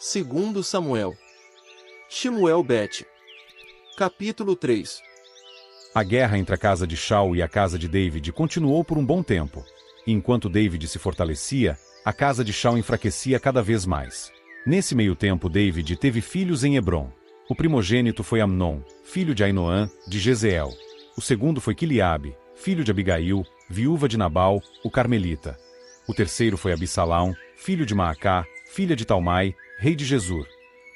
Segundo Samuel. Shemuel Bet. Capítulo 3. A guerra entre a casa de Shaul e a casa de David continuou por um bom tempo. Enquanto David se fortalecia, a casa de Shaul enfraquecia cada vez mais. Nesse meio tempo David teve filhos em Hebrom. O primogênito foi Amnon, filho de Ainoã, de Jezeel. O segundo foi Quileabe, filho de Abigail, viúva de Nabal, o carmelita. O terceiro foi Absalão, filho de Maacá, filha de Talmai, rei de Gesur.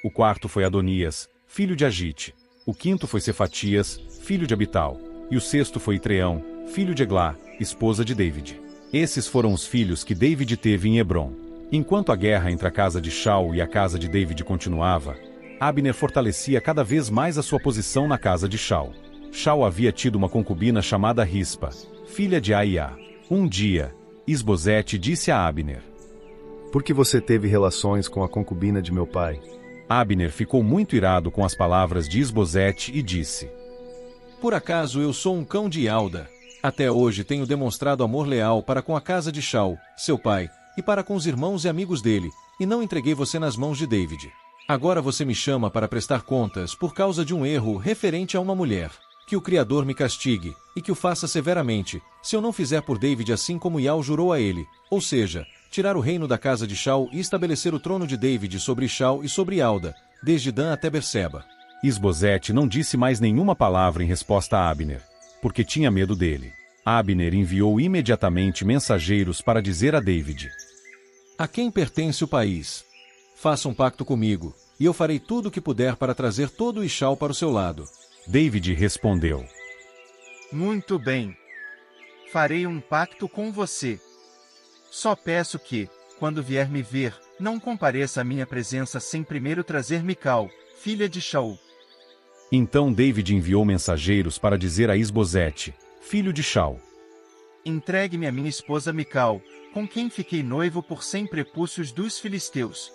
O quarto foi Adonias, filho de Agite. O quinto foi Cefatias, filho de Abital. E o sexto foi Itreão, filho de Eglá, esposa de David. Esses foram os filhos que David teve em Hebrom. Enquanto a guerra entre a casa de Shaul e a casa de David continuava, Abner fortalecia cada vez mais a sua posição na casa de Shaul. Shaul havia tido uma concubina chamada Rispa, filha de Aiá. Um dia, Isbosete disse a Abner: "Por que você teve relações com a concubina de meu pai?" Abner ficou muito irado com as palavras de Isbosete e disse: "Por acaso eu sou um cão de Alda? Até hoje tenho demonstrado amor leal para com a casa de Shaul, seu pai, e para com os irmãos e amigos dele, e não entreguei você nas mãos de David. Agora você me chama para prestar contas por causa de um erro referente a uma mulher. Que o Criador me castigue, e que o faça severamente, se eu não fizer por David assim como Iau jurou a ele, ou seja, tirar o reino da casa de Shaul e estabelecer o trono de David sobre Shaul e sobre Alda, desde Dan até Berseba." Isbosete não disse mais nenhuma palavra em resposta a Abner, porque tinha medo dele. Abner enviou imediatamente mensageiros para dizer a David: "A quem pertence o país? Faça um pacto comigo, e eu farei tudo o que puder para trazer todo o Shaul para o seu lado." David respondeu: "Muito bem. Farei um pacto com você. Só peço que, quando vier me ver, não compareça à minha presença sem primeiro trazer Mical, filha de Shaul." Então David enviou mensageiros para dizer a Isbosete, filho de Shaul: "Entregue-me a minha esposa Mical, com quem fiquei noivo por 100 prepúcios dos filisteus."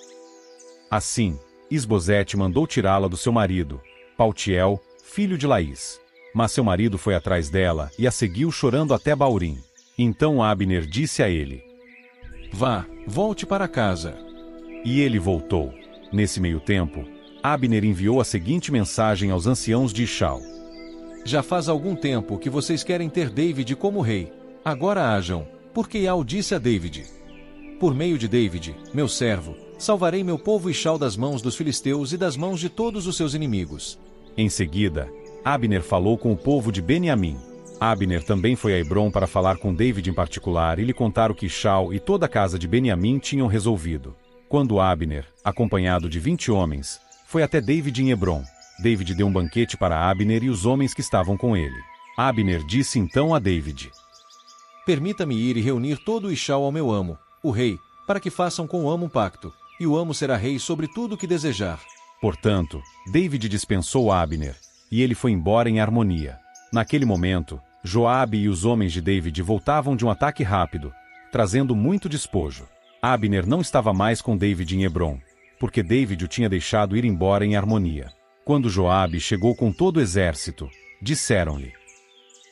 Assim, Isbosete mandou tirá-la do seu marido, Paltiel, filho de Laís. Mas seu marido foi atrás dela e a seguiu chorando até Baurim. Então Abner disse a ele: "Vá, volte para casa." E ele voltou. Nesse meio tempo, Abner enviou a seguinte mensagem aos anciãos de Shaul: "Já faz algum tempo que vocês querem ter David como rei. Agora hajam, porque Iau disse a David: por meio de David, meu servo, salvarei meu povo e Shaul das mãos dos filisteus e das mãos de todos os seus inimigos." Em seguida, Abner falou com o povo de Beniamim. Abner também foi a Hebrom para falar com David em particular e lhe contar o que Shaul e toda a casa de Beniamim tinham resolvido. Quando Abner, acompanhado de 20 homens, foi até David em Hebrom, David deu um banquete para Abner e os homens que estavam com ele. Abner disse então a David: "Permita-me ir e reunir todo o Shaul ao meu amo, o rei, para que façam com o amo um pacto, e o amo será rei sobre tudo o que desejar." Portanto, David dispensou Abner, e ele foi embora em harmonia. Naquele momento, Joabe e os homens de David voltavam de um ataque rápido, trazendo muito despojo. Abner não estava mais com David em Hebrom, porque David o tinha deixado ir embora em harmonia. Quando Joabe chegou com todo o exército, disseram-lhe: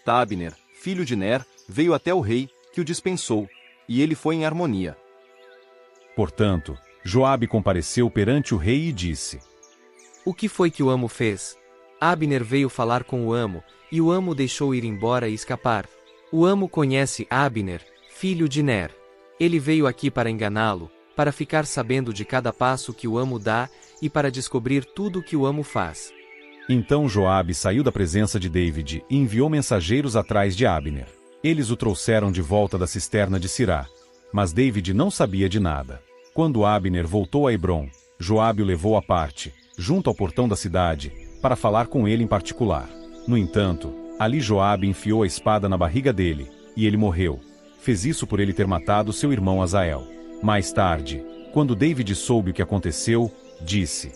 Abner, filho de Ner, veio até o rei, que o dispensou, e ele foi em harmonia. Portanto, Joabe compareceu perante o rei e disse: "O que foi que o amo fez?" Abner veio falar com o amo, e o amo deixou ir embora e escapar. O amo conhece Abner, filho de Ner. Ele veio aqui para enganá-lo, para ficar sabendo de cada passo que o amo dá e para descobrir tudo o que o amo faz. Então Joabe saiu da presença de David e enviou mensageiros atrás de Abner. Eles o trouxeram de volta da cisterna de Sirá, mas David não sabia de nada. Quando Abner voltou a Hebrom, Joabe o levou à parte, junto ao portão da cidade, para falar com ele em particular. No entanto, ali Joabe enfiou a espada na barriga dele, e ele morreu. Fez isso por ele ter matado seu irmão Azael. Mais tarde, quando David soube o que aconteceu, disse: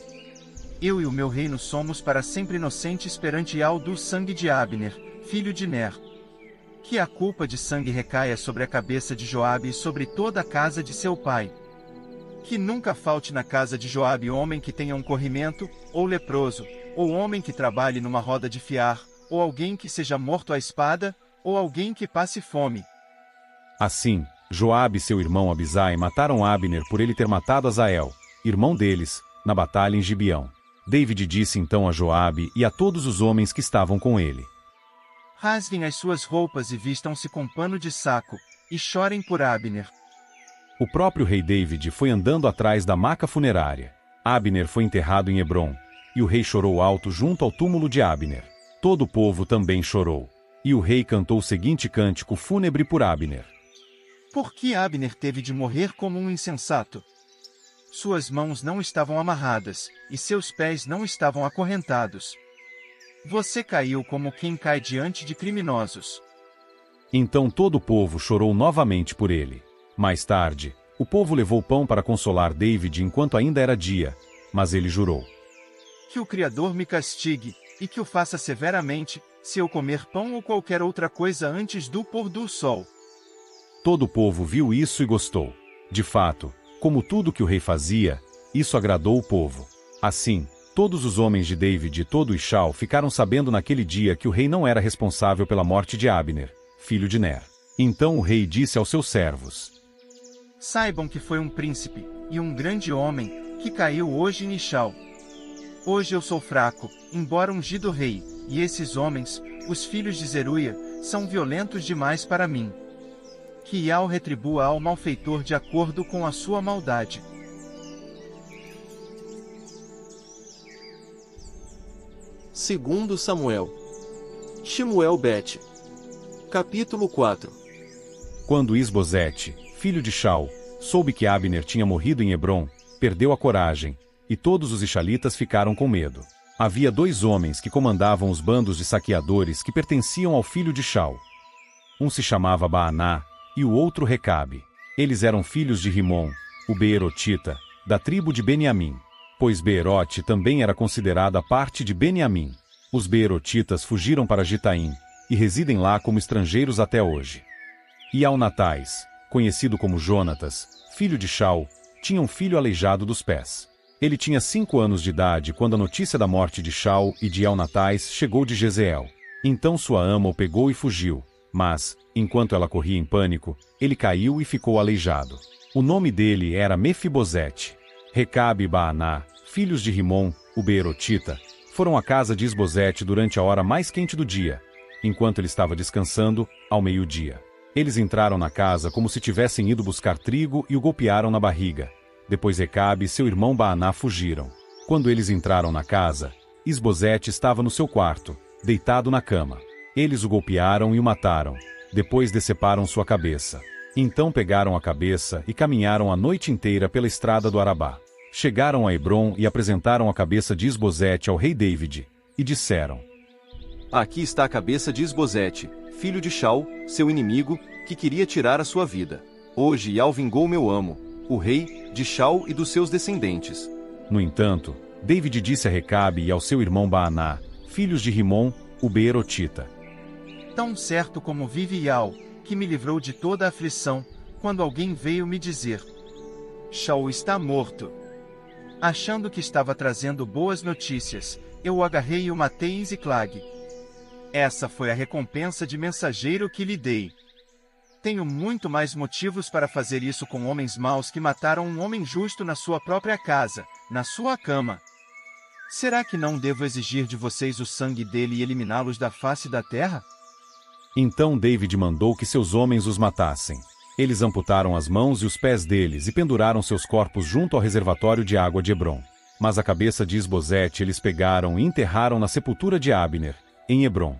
"Eu e o meu reino somos para sempre inocentes perante Iau do sangue de Abner, filho de Ner. Que a culpa de sangue recaia sobre a cabeça de Joabe e sobre toda a casa de seu pai. Que nunca falte na casa de Joabe homem que tenha um corrimento, ou leproso, ou homem que trabalhe numa roda de fiar, ou alguém que seja morto à espada, ou alguém que passe fome." Assim, Joabe e seu irmão Abisai mataram Abner por ele ter matado Azael, irmão deles, na batalha em Gibeão. David disse então a Joabe e a todos os homens que estavam com ele: Rasguem as suas roupas e vistam-se com pano de saco, e chorem por Abner. O próprio rei David foi andando atrás da maca funerária. Abner foi enterrado em Hebrom, e o rei chorou alto junto ao túmulo de Abner. Todo o povo também chorou. E o rei cantou o seguinte cântico fúnebre por Abner: Por que Abner teve de morrer como um insensato? Suas mãos não estavam amarradas, e seus pés não estavam acorrentados. Você caiu como quem cai diante de criminosos. Então todo o povo chorou novamente por ele. Mais tarde, o povo levou pão para consolar David enquanto ainda era dia, mas ele jurou: Que o Criador me castigue, e que o faça severamente, se eu comer pão ou qualquer outra coisa antes do pôr do sol. Todo o povo viu isso e gostou. De fato, como tudo que o rei fazia, isso agradou o povo. Assim, todos os homens de David e todo Ishal ficaram sabendo naquele dia que o rei não era responsável pela morte de Abner, filho de Ner. Então o rei disse aos seus servos: Saibam que foi um príncipe, e um grande homem, que caiu hoje em Ishal. Hoje eu sou fraco, embora ungido rei, e esses homens, os filhos de Zeruia, são violentos demais para mim. Que Ial retribua ao malfeitor de acordo com a sua maldade. Segundo Samuel. Shemuel Bet. Capítulo 4. Quando Isbosete, filho de Shaul, soube que Abner tinha morrido em Hebrom, perdeu a coragem, e todos os israelitas ficaram com medo. Havia 2 homens que comandavam os bandos de saqueadores que pertenciam ao filho de Shaul. Um se chamava Baaná, e o outro Recabe. Eles eram filhos de Rimom, o Beerotita, da tribo de Beniamim, pois Beerote também era considerada parte de Beniamim. Os Beerotitas fugiram para Gitaim, e residem lá como estrangeiros até hoje. E Elnatais, conhecido como Jonatas, filho de Shaul, tinha um filho aleijado dos pés. Ele tinha 5 anos de idade quando a notícia da morte de Shaul e de Elnatais chegou de Jezeel. Então sua ama o pegou e fugiu, mas, enquanto ela corria em pânico, ele caiu e ficou aleijado. O nome dele era Mefibosete. Recabe e Baaná, filhos de Rimom, o Beerotita, foram à casa de Isbosete durante a hora mais quente do dia, enquanto ele estava descansando, ao meio-dia. Eles entraram na casa como se tivessem ido buscar trigo e o golpearam na barriga. Depois Recabe e seu irmão Baaná fugiram. Quando eles entraram na casa, Isbosete estava no seu quarto, deitado na cama. Eles o golpearam e o mataram. Depois deceparam sua cabeça. Então pegaram a cabeça e caminharam a noite inteira pela estrada do Arabá. Chegaram a Hebrom e apresentaram a cabeça de Isbosete ao rei David, e disseram: Aqui está a cabeça de Isbosete, filho de Shaul, seu inimigo, que queria tirar a sua vida. Hoje Ial vingou meu amo, o rei, de Shaul e dos seus descendentes. No entanto, David disse a Recabe e ao seu irmão Baaná, filhos de Rimom, o Beerotita: Tão certo como vive Ial, que me livrou de toda a aflição, quando alguém veio me dizer: Shaul está morto. Achando que estava trazendo boas notícias, eu o agarrei e o matei em Ziclag. Essa foi a recompensa de mensageiro que lhe dei. Tenho muito mais motivos para fazer isso com homens maus que mataram um homem justo na sua própria casa, na sua cama. Será que não devo exigir de vocês o sangue dele e eliminá-los da face da terra? Então David mandou que seus homens os matassem. Eles amputaram as mãos e os pés deles e penduraram seus corpos junto ao reservatório de água de Hebrom. Mas a cabeça de Isbosete eles pegaram e enterraram na sepultura de Abner, em Hebrom.